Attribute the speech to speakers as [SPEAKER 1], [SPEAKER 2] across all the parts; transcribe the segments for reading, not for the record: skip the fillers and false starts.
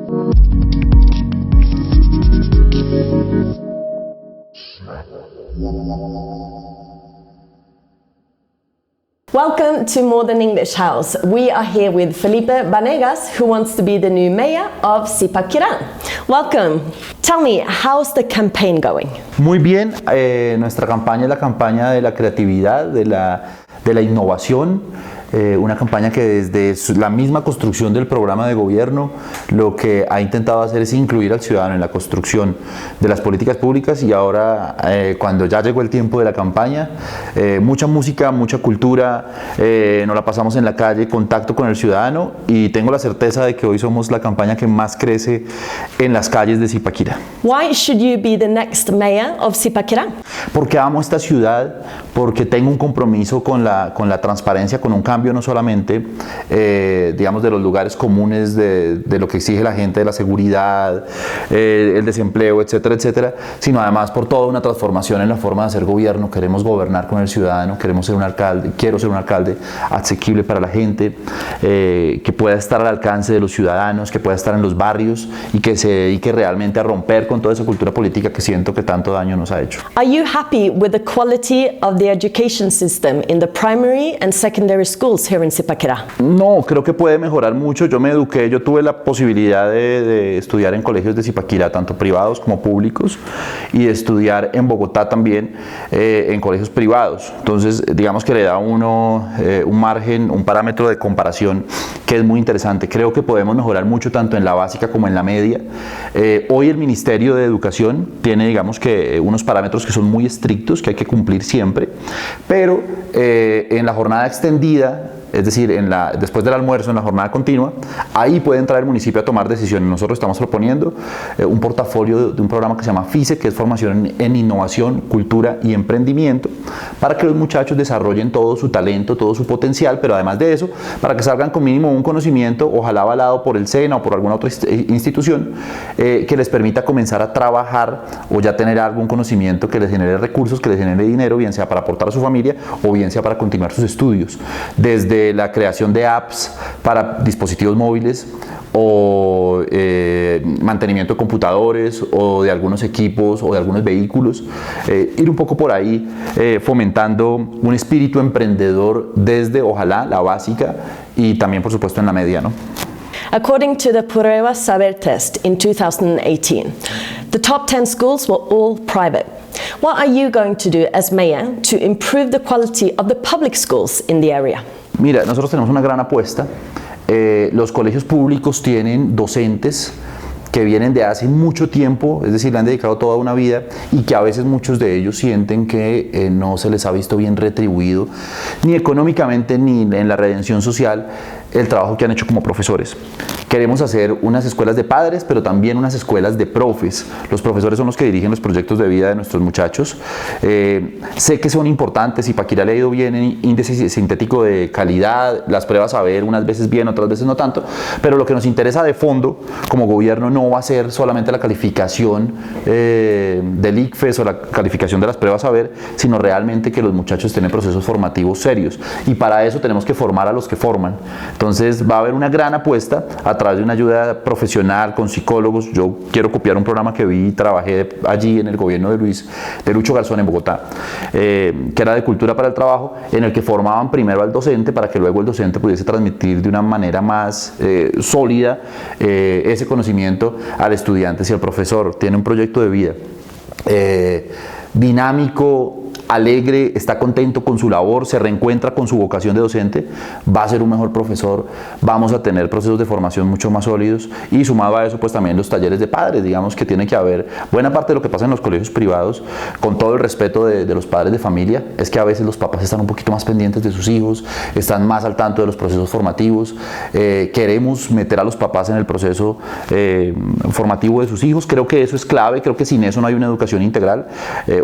[SPEAKER 1] Welcome to Modern English House. We are here with Felipe Vanegas, who wants to be the new mayor of Zipaquirá. Welcome. Tell me, how's the campaign going?
[SPEAKER 2] Muy bien, nuestra campaña es la campaña de la creatividad, de la innovación, una campaña que desde la misma construcción del programa de gobierno lo que ha intentado hacer es incluir al ciudadano en la construcción de las políticas públicas, y ahora cuando ya llegó el tiempo de la campaña, mucha música, mucha cultura, nos la pasamos en la calle, contacto con el ciudadano, y tengo la certeza de que hoy somos la campaña que más crece en las calles de Zipaquirá.
[SPEAKER 1] Why should you be the next mayor of Zipaquirá?
[SPEAKER 2] Porque amo esta ciudad, porque tengo un compromiso con la transparencia, con un cambio no solamente, digamos, de los lugares comunes de lo que exige la gente, de la seguridad, el desempleo, etcétera, etcétera, sino además por toda una transformación en la forma de hacer gobierno. Queremos gobernar con el ciudadano, quiero ser un alcalde asequible para la gente, que pueda estar al alcance de los ciudadanos, que pueda estar en los barrios y que se dedique realmente a romper con toda esa cultura política que siento que tanto daño nos ha hecho.
[SPEAKER 1] Are you happy with the quality of the education system in the primary and secondary schools here in Zipaquirá?
[SPEAKER 2] No, creo que puede mejorar mucho. Yo tuve la posibilidad de estudiar en colegios de Zipaquirá, tanto privados como públicos, y de estudiar en Bogotá también en colegios privados. Entonces, digamos que le da a uno un margen, un parámetro de comparación que es muy interesante. Creo que podemos mejorar mucho tanto en la básica como en la media. Hoy el Ministerio de Educación tiene, digamos que, unos parámetros que son muy estrictos, que hay que cumplir siempre, pero en la jornada extendida, es decir, después del almuerzo, en la jornada continua, ahí puede entrar el municipio a tomar decisiones. Nosotros estamos proponiendo un portafolio de un programa que se llama FICE, que es formación en innovación, cultura y emprendimiento, para que los muchachos desarrollen todo su talento, todo su potencial, pero además de eso, para que salgan con mínimo un conocimiento, ojalá avalado por el SENA o por alguna otra institución, que les permita comenzar a trabajar o ya tener algún conocimiento que les genere recursos, que les genere dinero, bien sea para aportar a su familia o bien sea para continuar sus estudios. Desde la creación de apps para dispositivos móviles o mantenimiento de computadores o de algunos equipos o de algunos vehículos, ir un poco por ahí fomentando un espíritu emprendedor desde, ojalá, la básica y también, por supuesto, en la media, ¿no?
[SPEAKER 1] According to the Prueba Saber test in 2018, the top 10 schools were all private. What are you going to do as mayor to improve the quality of the public schools in the area?
[SPEAKER 2] Mira, nosotros tenemos una gran apuesta. Los colegios públicos tienen docentes que vienen de hace mucho tiempo, es decir, le han dedicado toda una vida, y que a veces muchos de ellos sienten que no se les ha visto bien retribuido, ni económicamente ni en la redención social, el trabajo que han hecho como profesores. Queremos hacer unas escuelas de padres, pero también unas escuelas de profes. Los profesores son los que dirigen los proyectos de vida de nuestros muchachos. Sé que son importantes. Zipaquirá le ha ido bien en índice sintético de calidad, las pruebas a ver, unas veces bien, otras veces no tanto, pero lo que nos interesa de fondo como gobierno no va a ser solamente la calificación del ICFES o la calificación de las pruebas a ver, sino realmente que los muchachos tengan procesos formativos serios, y para eso tenemos que formar a los que forman. Entonces va a haber una gran apuesta a través de una ayuda profesional con psicólogos. Yo quiero copiar un programa que vi y trabajé allí en el gobierno de Lucho Garzón en Bogotá, que era de cultura para el trabajo, en el que formaban primero al docente para que luego el docente pudiese transmitir de una manera más sólida ese conocimiento al estudiante. Si el profesor tiene un proyecto de vida dinámico, alegre, está contento con su labor, se reencuentra con su vocación de docente, va a ser un mejor profesor, vamos a tener procesos de formación mucho más sólidos, y sumado a eso pues también los talleres de padres. Digamos que tiene que haber buena parte de lo que pasa en los colegios privados, con todo el respeto de los padres de familia, es que a veces los papás están un poquito más pendientes de sus hijos, están más al tanto de los procesos formativos. Queremos meter a los papás en el proceso formativo de sus hijos. Creo que eso es clave, creo que sin eso no hay una educación integral.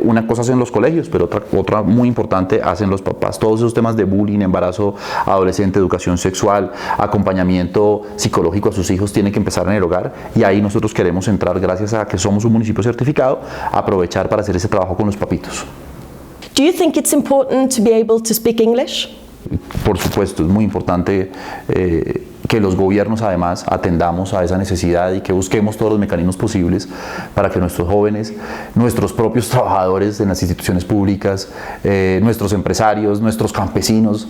[SPEAKER 2] Una cosa hacen los colegios, pero otra muy importante hacen los papás. Todos esos temas de bullying, embarazo adolescente, educación sexual, acompañamiento psicológico a sus hijos tienen que empezar en el hogar, y ahí nosotros queremos entrar, gracias a que somos un municipio certificado, aprovechar para hacer ese trabajo con los papitos.
[SPEAKER 1] Do you think it's important to be able to speak English?
[SPEAKER 2] Por supuesto, es muy importante que que los gobiernos además atendamos a esa necesidad y que busquemos todos los mecanismos posibles para que nuestros jóvenes, nuestros propios trabajadores en las instituciones públicas, nuestros empresarios, nuestros campesinos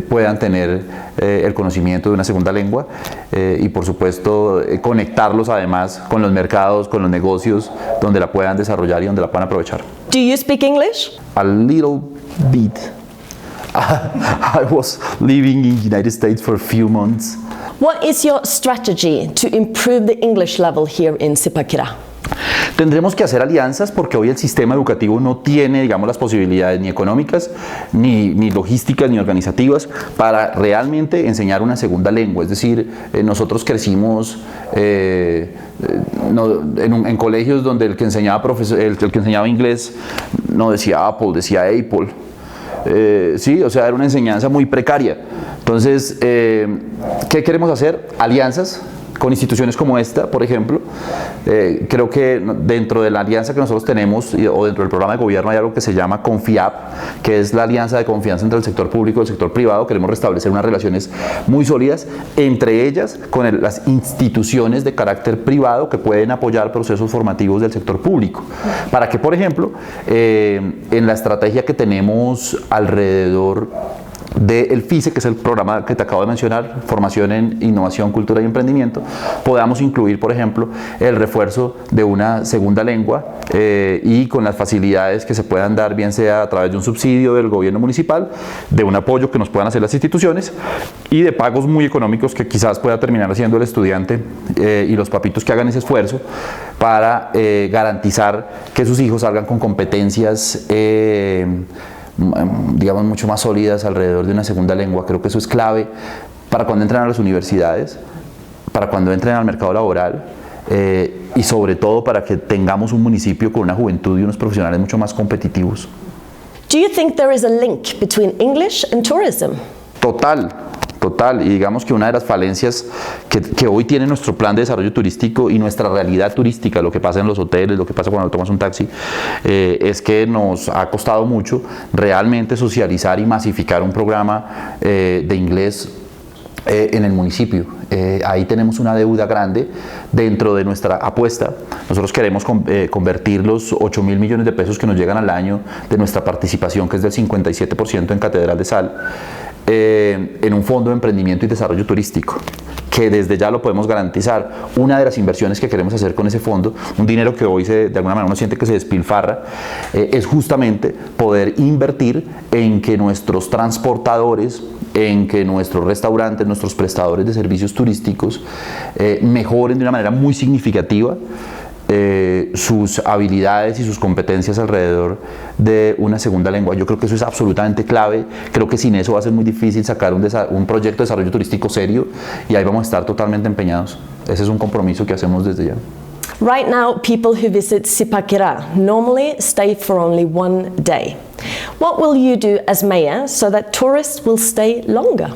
[SPEAKER 2] puedan tener el conocimiento de una segunda lengua y por supuesto conectarlos además con los mercados, con los negocios donde la puedan desarrollar y donde la puedan aprovechar.
[SPEAKER 1] Do you speak English?
[SPEAKER 2] A little bit. I was living in the United States for a few months.
[SPEAKER 1] What is your strategy to improve the English level here in Zipaquirá?
[SPEAKER 2] Tendremos que hacer alianzas porque hoy el sistema educativo no tiene, digamos, las posibilidades ni económicas, ni logísticas, ni organizativas para realmente enseñar una segunda lengua. Es decir, nosotros crecimos en colegios donde el que enseñaba inglés no decía Apple, decía Apple. Sí, o sea, era una enseñanza muy precaria. Entonces, ¿qué queremos hacer? Alianzas con instituciones como esta, por ejemplo. Creo que dentro de la alianza que nosotros tenemos o dentro del programa de gobierno hay algo que se llama CONFIAP, que es la alianza de confianza entre el sector público y el sector privado. Queremos restablecer unas relaciones muy sólidas, entre ellas con las instituciones de carácter privado que pueden apoyar procesos formativos del sector público. Para que, por ejemplo, en la estrategia que tenemos alrededor del FICE, que es el programa que te acabo de mencionar, formación en innovación, cultura y emprendimiento, podamos incluir, por ejemplo, el refuerzo de una segunda lengua y con las facilidades que se puedan dar, bien sea a través de un subsidio del gobierno municipal, de un apoyo que nos puedan hacer las instituciones y de pagos muy económicos que quizás pueda terminar haciendo el estudiante y los papitos que hagan ese esfuerzo para garantizar que sus hijos salgan con competencias digamos mucho más sólidas alrededor de una segunda lengua. Creo que eso es clave para cuando entren a las universidades, para cuando entren al mercado laboral y sobre todo para que tengamos un municipio con una juventud y unos profesionales mucho más competitivos.
[SPEAKER 1] Do you think there is a link between English and tourism?
[SPEAKER 2] Total, y digamos que una de las falencias que hoy tiene nuestro plan de desarrollo turístico y nuestra realidad turística, lo que pasa en los hoteles, lo que pasa cuando tomas un taxi, es que nos ha costado mucho realmente socializar y masificar un programa de inglés en el municipio. Ahí tenemos una deuda grande dentro de nuestra apuesta. Nosotros queremos convertir los 8.000 millones de pesos que nos llegan al año de nuestra participación, que es del 57% en Catedral de Sal, en un fondo de emprendimiento y desarrollo turístico, que desde ya lo podemos garantizar. Una de las inversiones que queremos hacer con ese fondo, un dinero que hoy de alguna manera uno siente que se despilfarra, es justamente poder invertir en que nuestros transportadores, en que nuestros restaurantes, nuestros prestadores de servicios turísticos mejoren de una manera muy significativa sus habilidades y sus competencias alrededor de una segunda lengua. Yo creo que eso es absolutamente clave. Creo que sin eso va a ser muy difícil sacar un proyecto de desarrollo turístico serio y ahí vamos a estar totalmente empeñados. Ese es un compromiso que hacemos desde ya.
[SPEAKER 1] Right now, people who visit Zipaquirá normally stay for only one day. What will you do as mayor so that tourists will stay longer?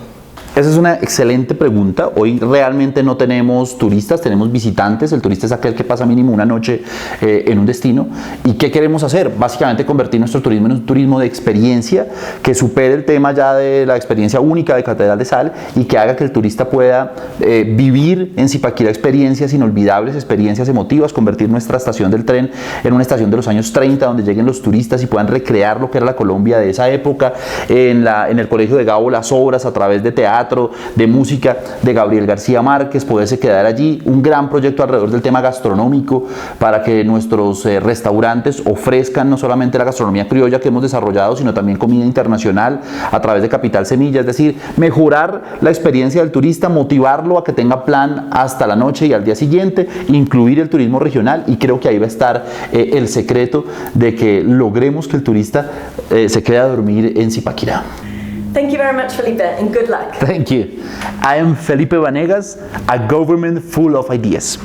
[SPEAKER 2] Esa es una excelente pregunta. Hoy realmente no tenemos turistas, tenemos visitantes. El turista es aquel que pasa mínimo una noche en un destino. ¿Y qué queremos hacer? Básicamente convertir nuestro turismo en un turismo de experiencia que supere el tema ya de la experiencia única de Catedral de Sal y que haga que el turista pueda vivir en Zipaquirá experiencias inolvidables, experiencias emotivas, convertir nuestra estación del tren en una estación de los años 30 donde lleguen los turistas y puedan recrear lo que era la Colombia de esa época. En el colegio de Gabo, las obras a través de teatro, de música de Gabriel García Márquez, poderse quedar allí, un gran proyecto alrededor del tema gastronómico para que nuestros restaurantes ofrezcan no solamente la gastronomía criolla que hemos desarrollado, sino también comida internacional a través de Capital Semilla, es decir, mejorar la experiencia del turista, motivarlo a que tenga plan hasta la noche y al día siguiente, incluir el turismo regional, y creo que ahí va a estar el secreto de que logremos que el turista se quede a dormir en Zipaquirá.
[SPEAKER 1] Thank you very much, Felipe, and good luck.
[SPEAKER 2] Thank you. I am Felipe Vanegas, a government full of ideas.